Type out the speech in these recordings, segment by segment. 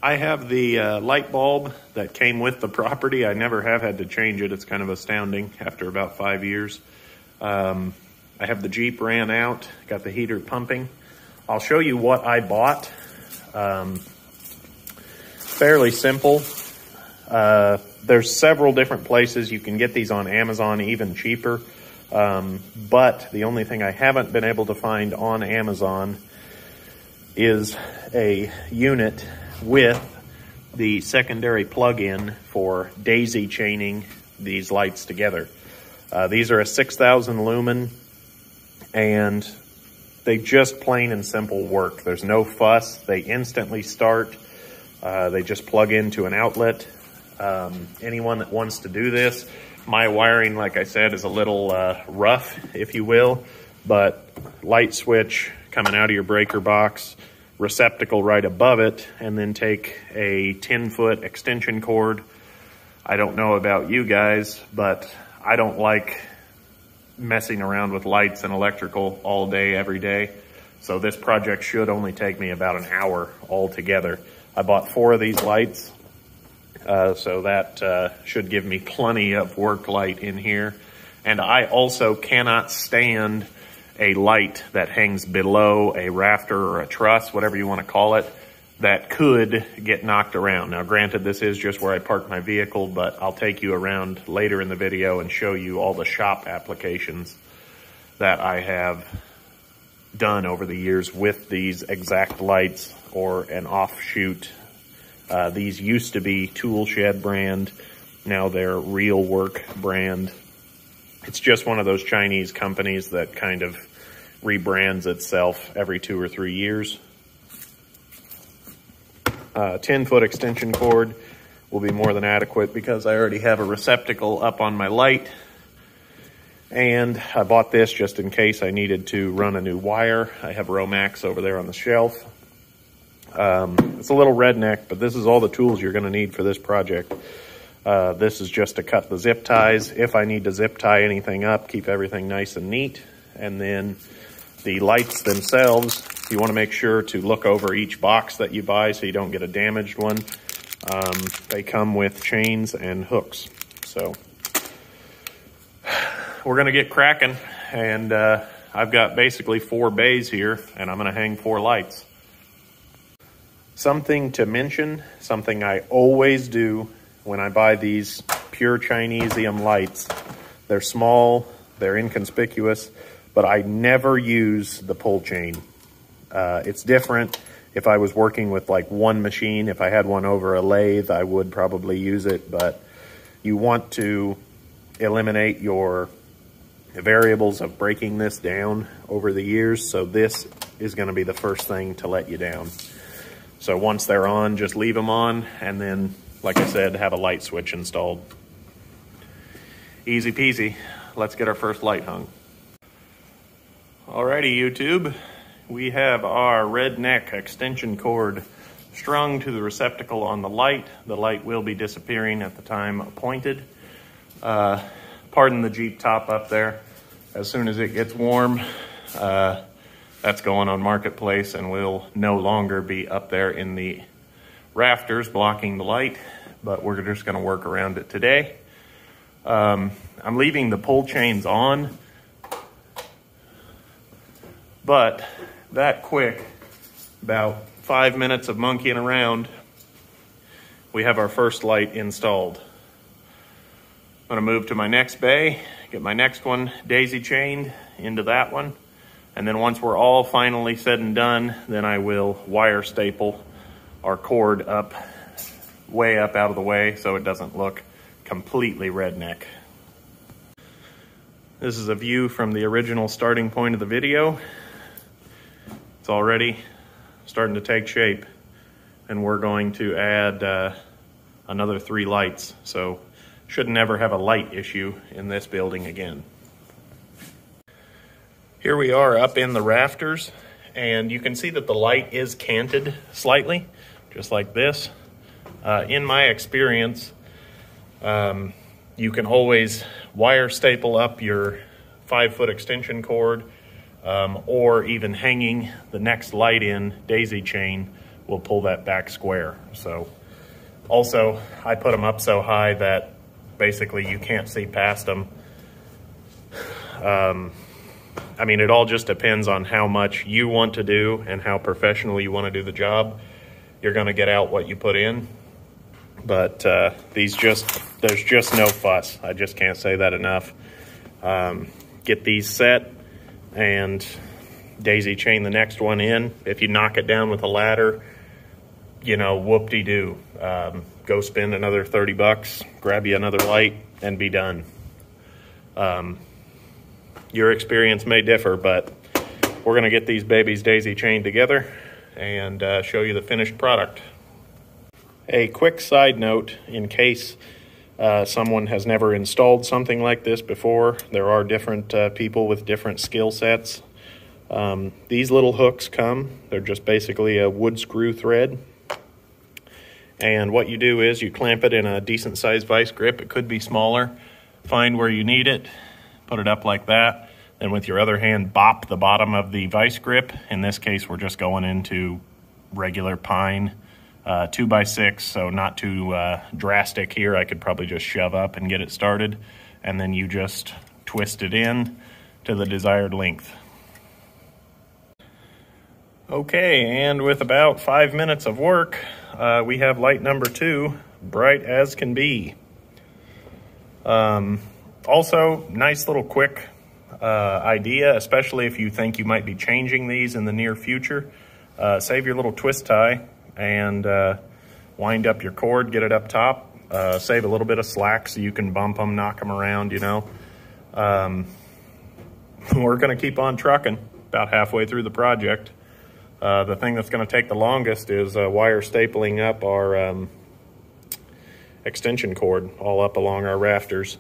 I have the light bulb that came with the property. I never have had to change it. It's kind of astounding after about 5 years. I have the Jeep ran out, got the heater pumping. I'll show you what I bought. Fairly simple. There's several different places you can get these on Amazon, even cheaper. But the only thing I haven't been able to find on Amazon is a unit with the secondary plug-in for daisy chaining these lights together. These are a 6,000 lumen, and they just plain and simple work. There's no fuss. They instantly start. They just plug into an outlet. Anyone that wants to do this, my wiring, like I said, is a little rough, if you will, but light switch coming out of your breaker box, receptacle right above it, and then take a 10-foot extension cord. I don't know about you guys, but I don't like messing around with lights and electrical all day, every day. So this project should only take me about an hour altogether. I bought 4 of these lights, so that should give me plenty of work light in here. And I also cannot stand a light that hangs below a rafter or a truss, whatever you want to call it, that could get knocked around. Now, granted, this is just where I park my vehicle, but I'll take you around later in the video and show you all the shop applications that I have done over the years with these exact lights or an offshoot. These used to be Tool Shed brand. Now they're Real Work brand. It's just one of those Chinese companies that kind of rebrands itself every 2 or 3 years. 10-foot extension cord will be more than adequate because I already have a receptacle up on my light. And I bought this just in case I needed to run a new wire. I have Romax over there on the shelf. It's a little redneck, but this is all the tools you're going to need for this project. This is just to cut the zip ties. If I need to zip tie anything up, keep everything nice and neat. And then the lights themselves, you want to make sure to look over each box that you buy so you don't get a damaged one. They come with chains and hooks. So we're going to get cracking, and I've got basically 4 bays here, and I'm going to hang 4 lights. Something to mention, something I always do when I buy these pure Chinesium lights. They're small, they're inconspicuous, but I never use the pull chain. It's different if I was working with like one machine. If I had one over a lathe, I would probably use it, but you want to eliminate your variables of breaking this down over the years, so this is going to be the first thing to let you down. So once they're on, just leave them on, and then, like I said, have a light switch installed. Easy peasy. Let's get our first light hung. Alrighty, YouTube. We have our redneck extension cord strung to the receptacle on the light. The light will be disappearing at the time appointed. Pardon the Jeep top up there. As soon as it gets warm, that's going on Marketplace and will no longer be up there in the rafters blocking the light, but we're just going to work around it today. I'm leaving the pull chains on, but that quick, about 5 minutes of monkeying around, we have our first light installed. I'm going to move to my next bay, get my next one daisy chained into that one. And then once we're all finally said and done, then I will wire staple our cord up, way up out of the way so it doesn't look completely redneck. This is a view from the original starting point of the video. It's already starting to take shape, and we're going to add another 3 lights. So should never have a light issue in this building again. Here we are up in the rafters, and you can see that the light is canted slightly, just like this. In my experience, you can always wire staple up your 5-foot extension cord, or even hanging the next light in daisy chain will pull that back square. So also, I put them up so high that basically you can't see past them. I mean, it all just depends on how much you want to do and how professional you want to do the job. You're going to get out what you put in. But there's just no fuss. I just can't say that enough. Get these set and daisy chain the next one in. If you knock it down with a ladder, you know, whoop-de-doo. Go spend another 30 bucks, grab you another light, and be done. Your experience may differ, but we're going to get these babies daisy chained together and show you the finished product. A quick side note, in case someone has never installed something like this before, there are different people with different skill sets. These little hooks they're just basically a wood screw thread. And what you do is you clamp it in a decent sized vice grip. It could be smaller. Find where you need it, put it up like that. Then with your other hand, bop the bottom of the vice grip. In this case, we're just going into regular pine 2x6, so not too drastic here. I could probably just shove up and get it started. And then you just twist it in to the desired length. Okay, and with about 5 minutes of work, we have light number 2, bright as can be. Also, nice little quick idea, especially if you think you might be changing these in the near future. Save your little twist tie and wind up your cord, get it up top. Save a little bit of slack so you can bump them, knock them around, you know. We're going to keep on trucking about halfway through the project. The thing that's going to take the longest is wire stapling up our extension cord all up along our rafters.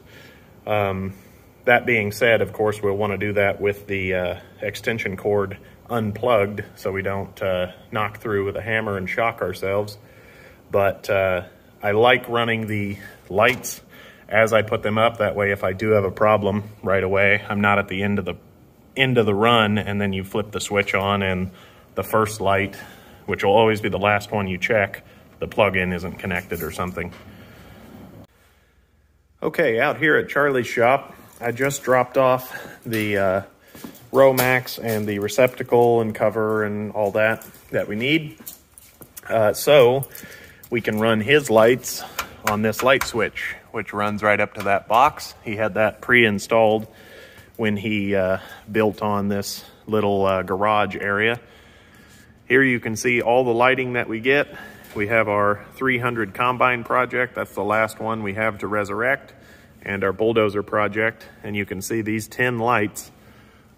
That being said, of course, we'll want to do that with the extension cord unplugged so we don't knock through with a hammer and shock ourselves. But I like running the lights as I put them up. That way, if I do have a problem right away, I'm not at the end of the run, and then you flip the switch on and the first light, which will always be the last one you check, the plug-in isn't connected or something. Okay, out here at Charlie's shop, I just dropped off the Romax and the receptacle and cover and all that we need. So we can run his lights on this light switch, which runs right up to that box. He had that pre-installed when he built on this little garage area. Here you can see all the lighting that we get. We have our 300 combine project. That's the last one we have to resurrect. And our bulldozer project. And you can see these 10 lights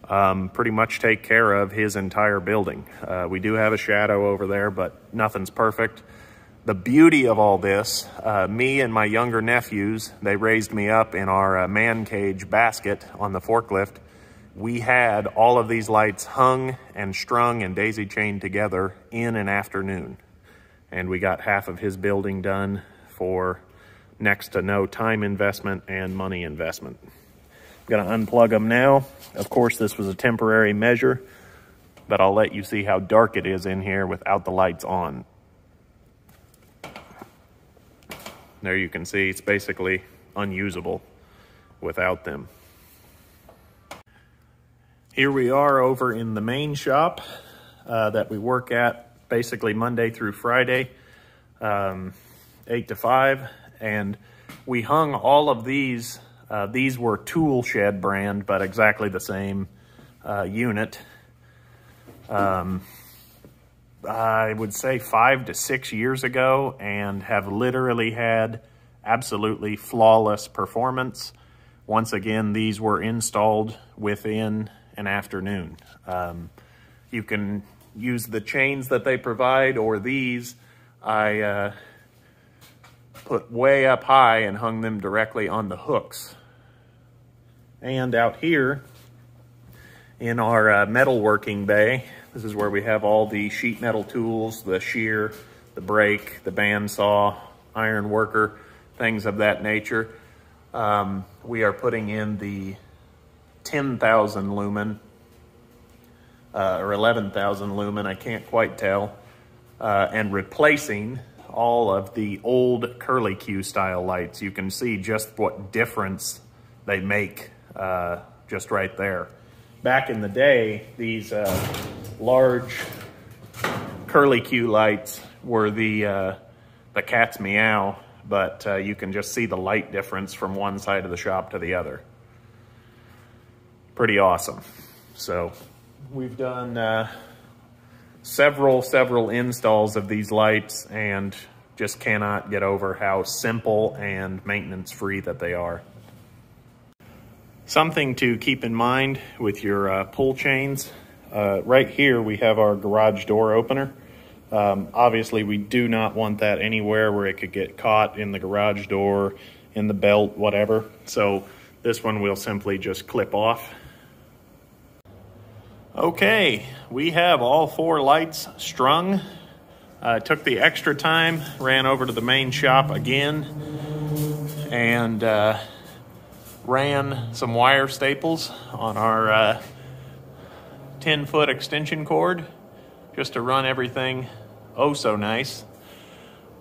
pretty much take care of his entire building. We do have a shadow over there, but nothing's perfect. The beauty of all this, me and my younger nephews, they raised me up in our man cage basket on the forklift. We had all of these lights hung and strung and daisy chained together in an afternoon. And we got half of his building done for next to no time investment and money investment. I'm gonna unplug them now. Of course, this was a temporary measure, but I'll let you see how dark it is in here without the lights on. There you can see it's basically unusable without them. Here we are over in the main shop that we work at basically Monday through Friday, 8 to 5. And we hung all of these. These were Tool Shed brand, but exactly the same unit. I would say 5 to 6 years ago, and have literally had absolutely flawless performance. Once again, these were installed within an afternoon. You can use the chains that they provide, or these. I put way up high and hung them directly on the hooks. And out here in our metalworking bay, this is where we have all the sheet metal tools, the shear, the brake, the bandsaw, iron worker, things of that nature. We are putting in the 10,000 lumen or 11,000 lumen, I can't quite tell, and replacing all of the old Curly Q style lights. You can see just what difference they make just right there. Back in the day, these large Curly Q lights were the cat's meow, but you can just see the light difference from one side of the shop to the other. Pretty awesome. So we've done several installs of these lights and just cannot get over how simple and maintenance free that they are. Something to keep in mind with your pull chains. Right here we have our garage door opener. Obviously we do not want that anywhere where it could get caught in the garage door, in the belt, whatever. So this one we'll simply just clip off. Okay, we have all 4 lights strung. Took the extra time, ran over to the main shop again, and ran some wire staples on our 10-foot extension cord just to run everything oh so nice.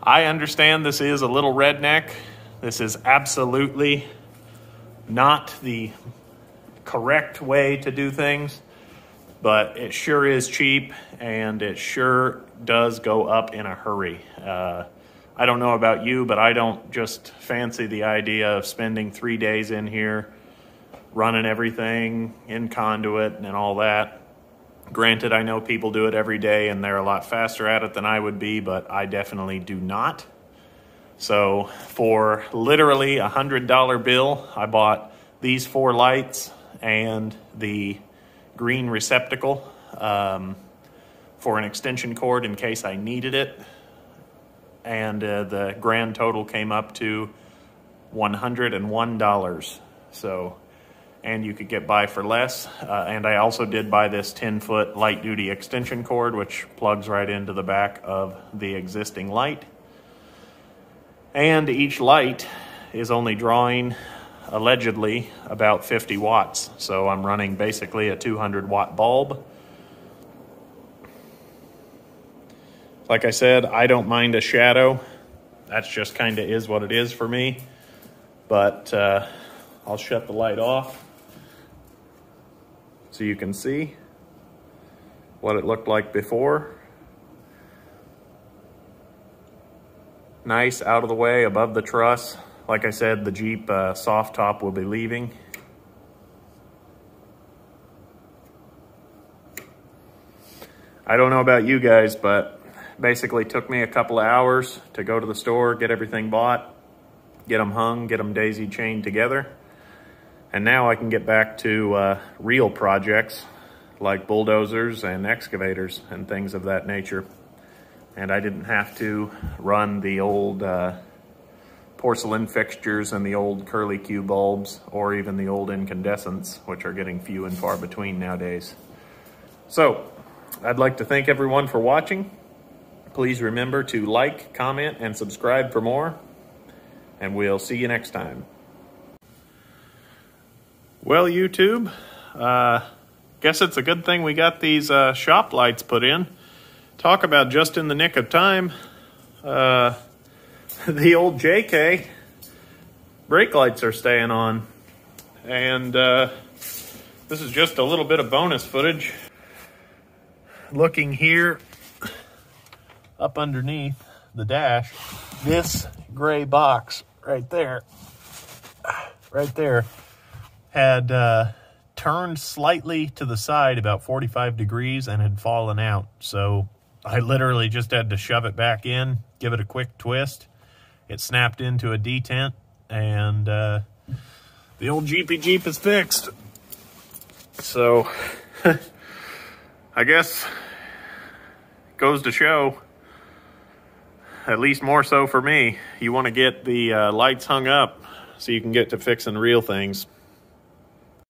I understand this is a little redneck. This is absolutely not the correct way to do things, but it sure is cheap and it sure does go up in a hurry. I don't know about you, but I don't just fancy the idea of spending 3 days in here running everything in conduit and all that. Granted, I know people do it every day and they're a lot faster at it than I would be, but I definitely do not. So for literally $100 bill, I bought these 4 lights and the green receptacle for an extension cord in case I needed it. And the grand total came up to $101. So, and you could get by for less. And I also did buy this 10-foot light duty extension cord, which plugs right into the back of the existing light. And each light is only drawing, allegedly, about 50 watts. So I'm running basically a 200-watt bulb. Like I said, I don't mind a shadow. That's just kind of is what it is for me. But I'll shut the light off so you can see what it looked like before. Nice out of the way above the truss. Like I said, the Jeep soft top will be leaving. I don't know about you guys, but basically took me a couple of hours to go to the store, get everything bought, get them hung, get them daisy chained together. And now I can get back to real projects like bulldozers and excavators and things of that nature. And I didn't have to run the old porcelain fixtures and the old Curly Q bulbs or even the old incandescents, which are getting few and far between nowadays. So I'd like to thank everyone for watching. Please remember to like, comment, and subscribe for more, and we'll see you next time. Well, YouTube, guess it's a good thing we got these shop lights put in. Talk about just in the nick of time. The old JK brake lights are staying on, and this is just a little bit of bonus footage. Looking here, up underneath the dash, this gray box right there had turned slightly to the side about 45 degrees and had fallen out. So I literally just had to shove it back in, give it a quick twist. It snapped into a detent, and the old Jeepy Jeep is fixed. So I guess it goes to show, at least more so for me, you want to get the lights hung up so you can get to fixing real things.